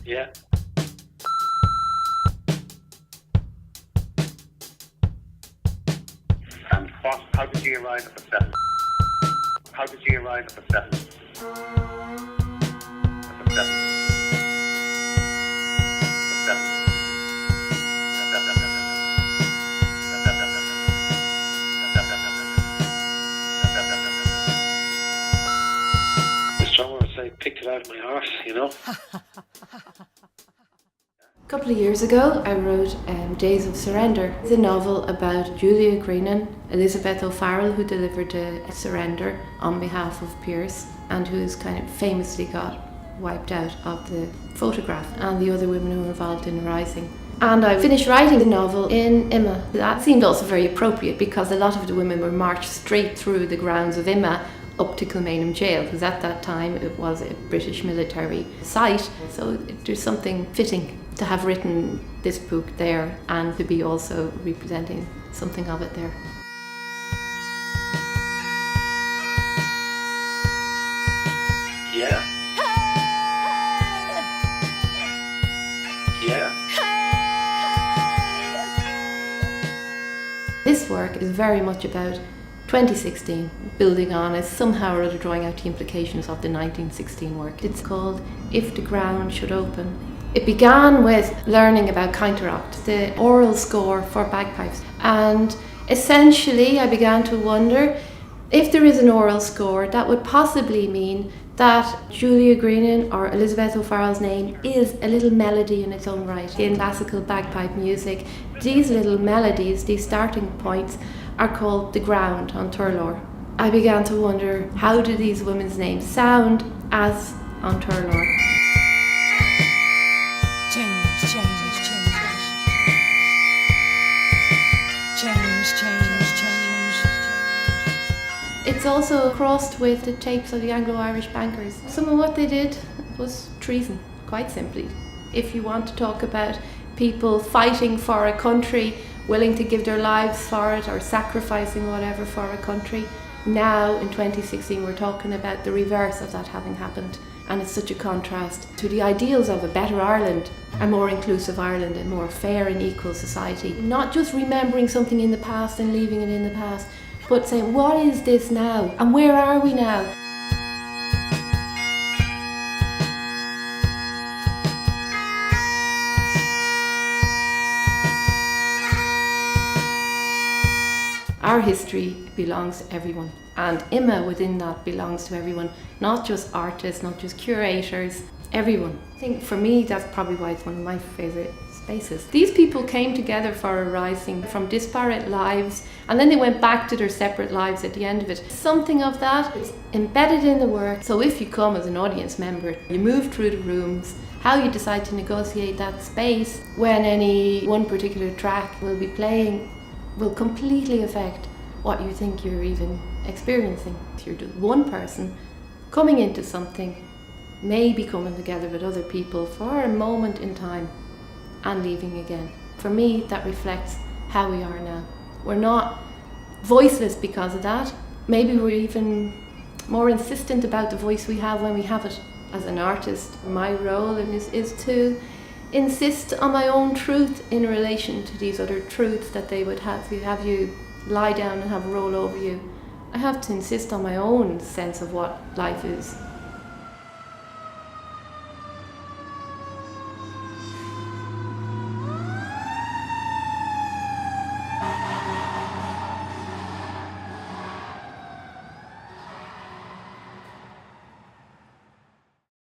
Yeah. And how did you arrive at the seven? How did you arrive at the seven? At the seven. The song was I picked it out of my arse, you know. A couple of years ago, I wrote Days of Surrender. It's a novel about Julia Grenan, Elizabeth O'Farrell, who delivered a surrender on behalf of Pearse and who's kind of famously got wiped out of the photograph, and the other women who were involved in the rising. And I finished writing the novel in IMMA. That seemed also very appropriate because a lot of the women were marched straight through the grounds of IMMA up to Kilmainham Jail, because at that time it was a British military site. So there's something fitting to have written this book there and to be also representing something of it there. Yeah. Yeah. This work is very much about 2016, building on as somehow or other drawing out the implications of the 1916 work. It's called If the Ground Should Open. It began with learning about canntaireachd, the oral score for bagpipes, and essentially I began to wonder if there is an oral score, that would possibly mean that Julia Grenan or Elizabeth O'Farrell's name is a little melody in its own right. In classical bagpipe music, these little melodies, these starting points, are called the ground on Turlough. I began to wonder, how do these women's names sound as on Turlough? Change, change, change. Change, change, change. It's also crossed with the tapes of the Anglo-Irish bankers. Some of what they did was treason, quite simply. If you want to talk about people fighting for a country, willing to give their lives for it or sacrificing whatever for a country, now in 2016 we're talking about the reverse of that having happened. And it's such a contrast to the ideals of a better Ireland, a more inclusive Ireland, a more fair and equal society. Not just remembering something in the past and leaving it in the past, but saying, what is this now? And where are we now? Our history belongs to everyone, and IMMA within that belongs to everyone, not just artists, not just curators, everyone. I think for me that's probably why it's one of my favourite spaces. These people came together for a rising from disparate lives, and then they went back to their separate lives at the end of it. Something of that is embedded in the work, so if you come as an audience member, you move through the rooms, how you decide to negotiate that space when any one particular track will be playing will completely affect what you think you're even experiencing. If you're just one person coming into something, maybe coming together with other people for a moment in time and leaving again. For me, that reflects how we are now. We're not voiceless because of that. Maybe we're even more insistent about the voice we have when we have it. As an artist, my role in this is to insist on my own truth in relation to these other truths that they would have you lie down and have roll over you. I have to insist on my own sense of what life is.